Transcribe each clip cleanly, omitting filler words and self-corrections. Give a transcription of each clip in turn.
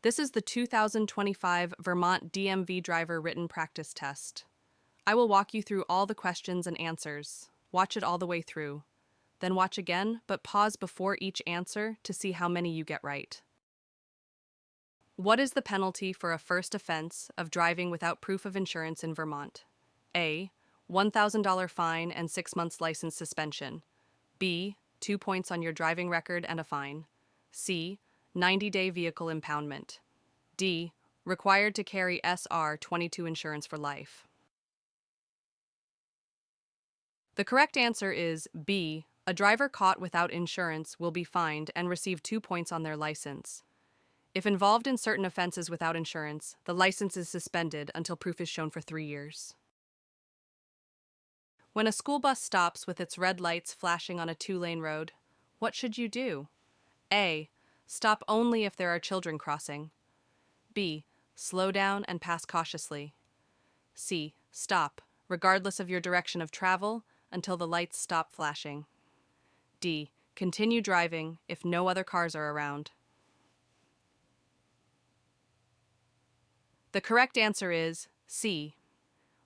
This is the 2025 Vermont DMV driver written practice test. I will walk you through all the questions and answers. Watch it all the way through. Then watch again, but pause before each answer to see how many you get right. What is the penalty for a first offense of driving without proof of insurance in Vermont? A. $1,000 fine and 6 months license suspension. B. 2 points on your driving record and a fine. C. 90-day vehicle impoundment. D. Required to carry SR 22 insurance for life. The correct answer is B. A driver caught without insurance will be fined and receive 2 points on their license. If involved in certain offenses without insurance, the license is suspended until proof is shown for 3 years. When a school bus stops with its red lights flashing on a 2-lane road, what should you do? A. Stop only if there are children crossing. B. Slow down and pass cautiously. C. Stop, regardless of your direction of travel, until the lights stop flashing. D. Continue driving if no other cars are around. The correct answer is C.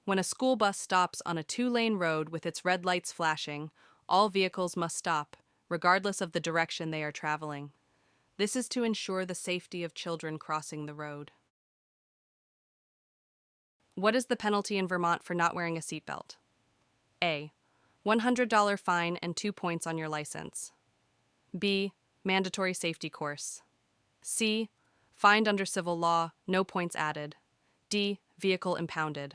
When a school bus stops on a 2-lane road with its red lights flashing, all vehicles must stop, regardless of the direction they are traveling. This is to ensure the safety of children crossing the road. What is the penalty in Vermont for not wearing a seatbelt? A. $100 fine and 2 points on your license. B. Mandatory safety course. C. Fined under civil law, no points added. D. Vehicle impounded.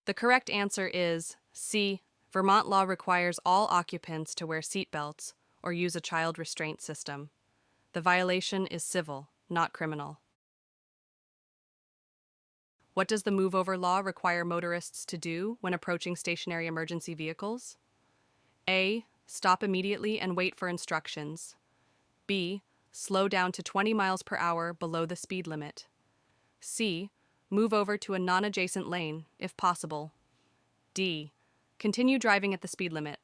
The correct answer is C. Vermont law requires all occupants to wear seatbelts or use a child restraint system. The violation is civil, not criminal. What does the move over law require motorists to do when approaching stationary emergency vehicles? A. Stop immediately and wait for instructions. B. Slow down to 20 miles per hour below the speed limit. C. Move over to a non-adjacent lane, if possible. D. Continue driving at the speed limit.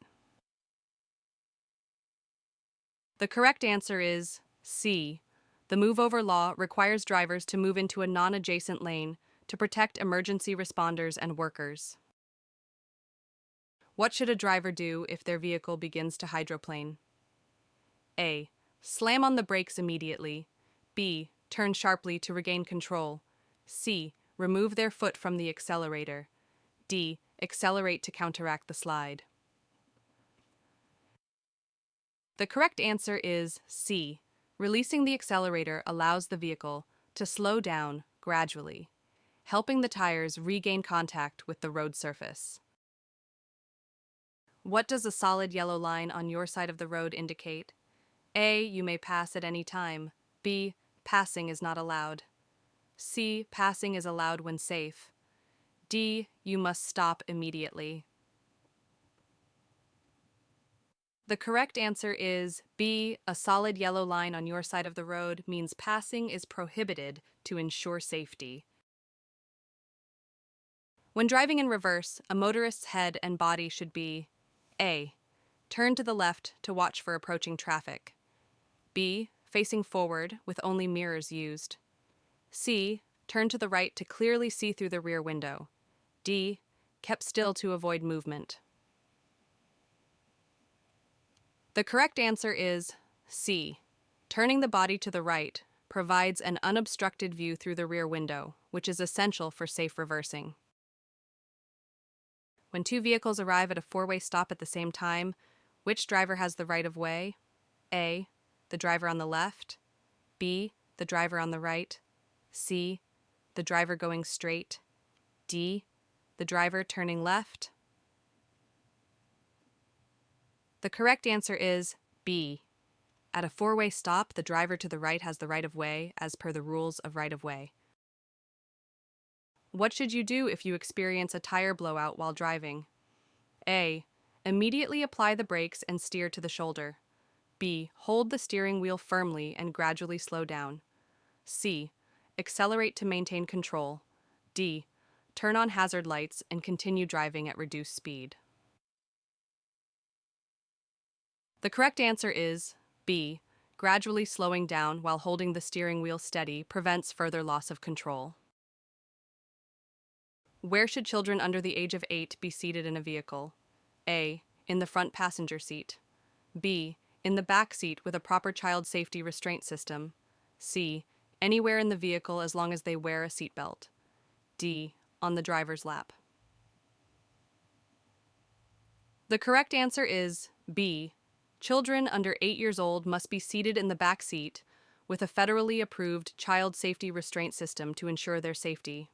The correct answer is C. The move over law requires drivers to move into a non-adjacent lane to protect emergency responders and workers. What should a driver do if their vehicle begins to hydroplane? A. Slam on the brakes immediately. B. Turn sharply to regain control. C. Remove their foot from the accelerator. D. Accelerate to counteract the slide. The correct answer is C. Releasing the accelerator allows the vehicle to slow down gradually, helping the tires regain contact with the road surface. What does a solid yellow line on your side of the road indicate? A. You may pass at any time. B. Passing is not allowed. C. Passing is allowed when safe. D. You must stop immediately. The correct answer is B. A solid yellow line on your side of the road means passing is prohibited to ensure safety. When driving in reverse, a motorist's head and body should be A. Turn to the left to watch for approaching traffic. B. Facing forward with only mirrors used. C. Turn to the right to clearly see through the rear window. D. Kept still to avoid movement. The correct answer is C. Turning the body to the right provides an unobstructed view through the rear window, which is essential for safe reversing. When 2 vehicles arrive at a 4-way stop at the same time, which driver has the right of way? A. The driver on the left. B. The driver on the right. C. The driver going straight. D. The driver turning left. The correct answer is B. At a 4-way stop, the driver to the right has the right of way as per the rules of right of way. What should you do if you experience a tire blowout while driving? A. Immediately apply the brakes and steer to the shoulder. B. Hold the steering wheel firmly and gradually slow down. C. Accelerate to maintain control. D. Turn on hazard lights and continue driving at reduced speed. The correct answer is B. Gradually slowing down while holding the steering wheel steady prevents further loss of control. Where should children under the age of 8 be seated in a vehicle? A. In the front passenger seat. B. In the back seat with a proper child safety restraint system. C. Anywhere in the vehicle as long as they wear a seatbelt. D. On the driver's lap. The correct answer is B. Children under 8 years old must be seated in the back seat with a federally approved child safety restraint system to ensure their safety.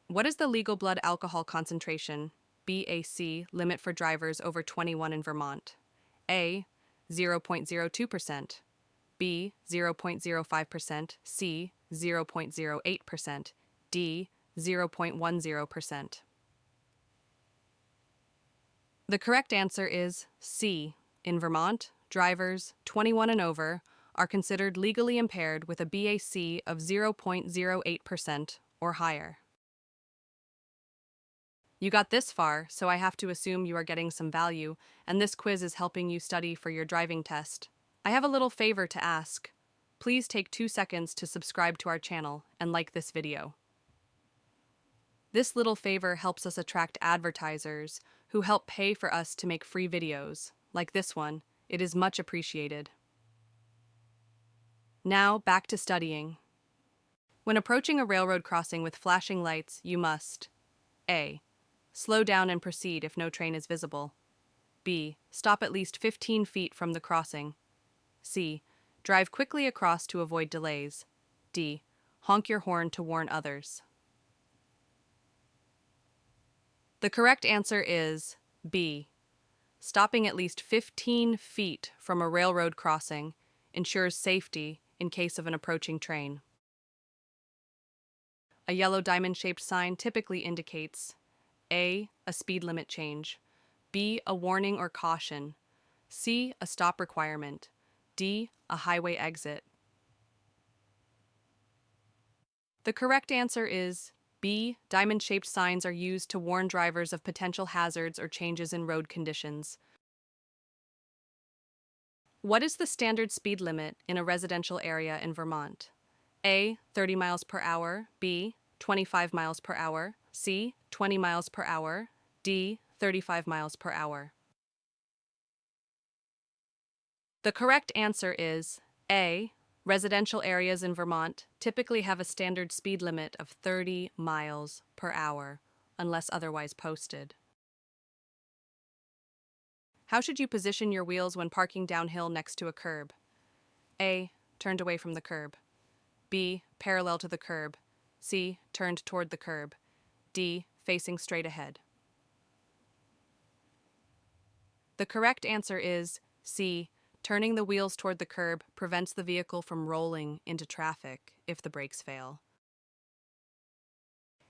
What is the legal blood alcohol concentration, BAC, limit for drivers over 21 in Vermont? A. 0.02%, B. 0.05%, C. 0.08%, D. 0.10%. The correct answer is C. In Vermont, drivers 21 and over are considered legally impaired with a BAC of 0.08% or higher. You got this far, so I have to assume you are getting some value, and this quiz is helping you study for your driving test. I have a little favor to ask. Please take 2 seconds to subscribe to our channel and like this video. This little favor helps us attract advertisers who help pay for us to make free videos, like this one. It is much appreciated. Now, back to studying. When approaching a railroad crossing with flashing lights, you must A. Slow down and proceed if no train is visible. B. Stop at least 15 feet from the crossing. C. Drive quickly across to avoid delays. D. Honk your horn to warn others. The correct answer is B. Stopping at least 15 feet from a railroad crossing ensures safety in case of an approaching train. A yellow diamond-shaped sign typically indicates A. A speed limit change, B. A warning or caution, C. A stop requirement, D. A highway exit. The correct answer is B. Diamond-shaped signs are used to warn drivers of potential hazards or changes in road conditions. What is the standard speed limit in a residential area in Vermont? A. 30 miles per hour, B. 25 miles per hour, C. 20 miles per hour, D. 35 miles per hour. The correct answer is A. Residential areas in Vermont typically have a standard speed limit of 30 miles per hour, unless otherwise posted. How should you position your wheels when parking downhill next to a curb? A. Turned away from the curb. B. Parallel to the curb. C. Turned toward the curb. D. Facing straight ahead. The correct answer is C. Turning the wheels toward the curb prevents the vehicle from rolling into traffic if the brakes fail.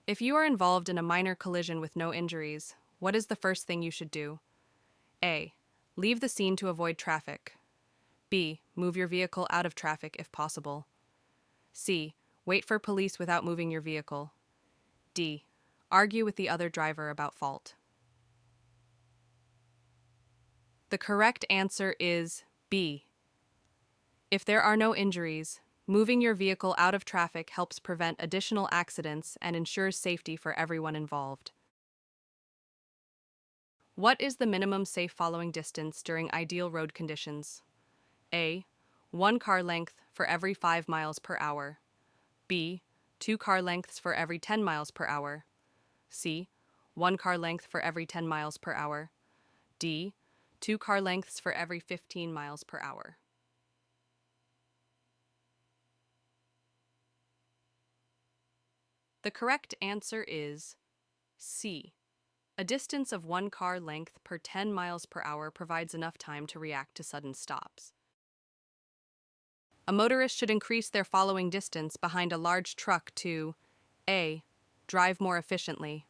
If you are involved in a minor collision with no injuries, what is the first thing you should do? A. Leave the scene to avoid traffic. B. Move your vehicle out of traffic if possible. C. Wait for police without moving your vehicle. D. Argue with the other driver about fault. The correct answer is B. If there are no injuries, moving your vehicle out of traffic helps prevent additional accidents and ensures safety for everyone involved. What is the minimum safe following distance during ideal road conditions? A. 1 car length for every 5 miles per hour. B. 2 car lengths for every 10 miles per hour. C. 1 car length for every 10 miles per hour. D. 2 car lengths for every 15 miles per hour. The correct answer is C. A distance of 1 car length per 10 miles per hour provides enough time to react to sudden stops. A motorist should increase their following distance behind a large truck to A. Drive more efficiently.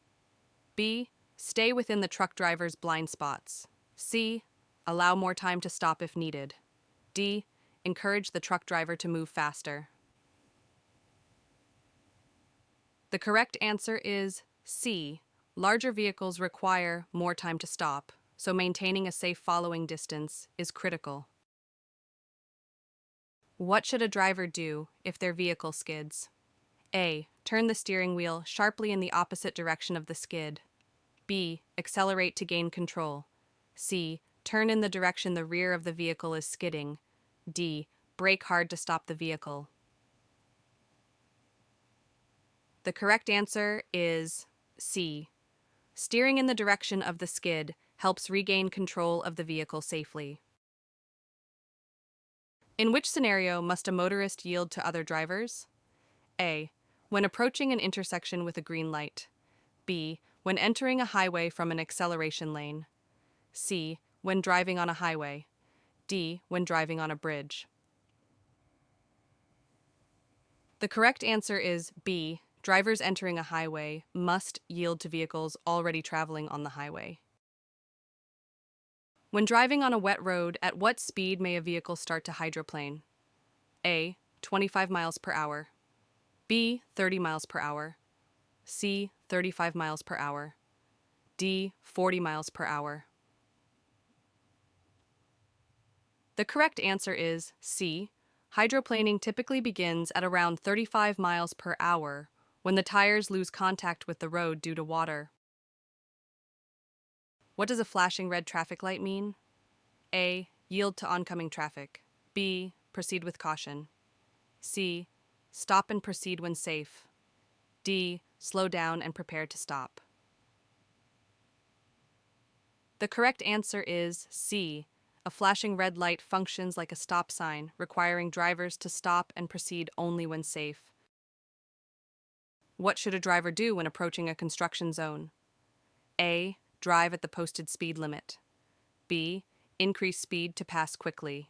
B. Stay within the truck driver's blind spots. C. Allow more time to stop if needed. D. Encourage the truck driver to move faster. The correct answer is C. Larger vehicles require more time to stop, so maintaining a safe following distance is critical. What should a driver do if their vehicle skids? A. Turn the steering wheel sharply in the opposite direction of the skid. B. Accelerate to gain control. C. Turn in the direction the rear of the vehicle is skidding. D. Brake hard to stop the vehicle. The correct answer is C. Steering in the direction of the skid helps regain control of the vehicle safely. In which scenario must a motorist yield to other drivers? A. When approaching an intersection with a green light. B. When entering a highway from an acceleration lane. C. When driving on a highway. D. When driving on a bridge. The correct answer is B. Drivers entering a highway must yield to vehicles already traveling on the highway. When driving on a wet road, at what speed may a vehicle start to hydroplane? A. 25 miles per hour. B. 30 miles per hour. C. 35 miles per hour. D. 40 miles per hour. The correct answer is C. Hydroplaning typically begins at around 35 miles per hour when the tires lose contact with the road due to water. What does a flashing red traffic light mean? A. Yield to oncoming traffic. B. Proceed with caution. C. Stop and proceed when safe. D. Slow down and prepare to stop. The correct answer is C. A flashing red light functions like a stop sign, requiring drivers to stop and proceed only when safe. What should a driver do when approaching a construction zone? A. Drive at the posted speed limit. B. Increase speed to pass quickly.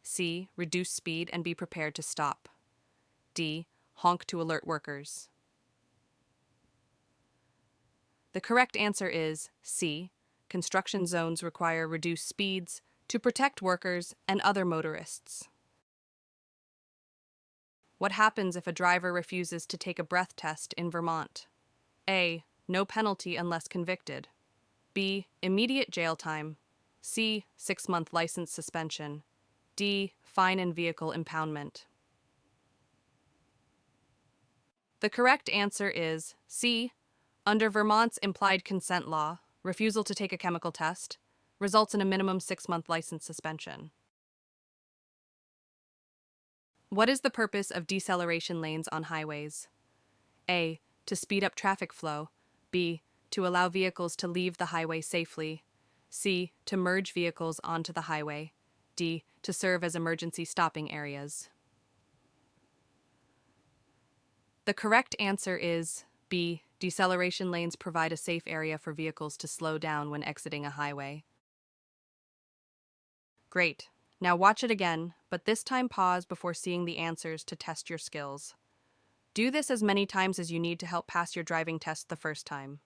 C. Reduce speed and be prepared to stop. D. Honk to alert workers. The correct answer is C. Construction zones require reduced speeds to protect workers and other motorists. What happens if a driver refuses to take a breath test in Vermont? A. No penalty unless convicted. B. Immediate jail time. C. 6-month license suspension. D. Fine and vehicle impoundment. The correct answer is C. Under Vermont's implied consent law, refusal to take a chemical test results in a minimum 6-month license suspension. What is the purpose of deceleration lanes on highways? A. To speed up traffic flow. B. To allow vehicles to leave the highway safely. C. To merge vehicles onto the highway. D. To serve as emergency stopping areas. The correct answer is B. Deceleration lanes provide a safe area for vehicles to slow down when exiting a highway. Great. Now watch it again, but this time pause before seeing the answers to test your skills. Do this as many times as you need to help pass your driving test the first time.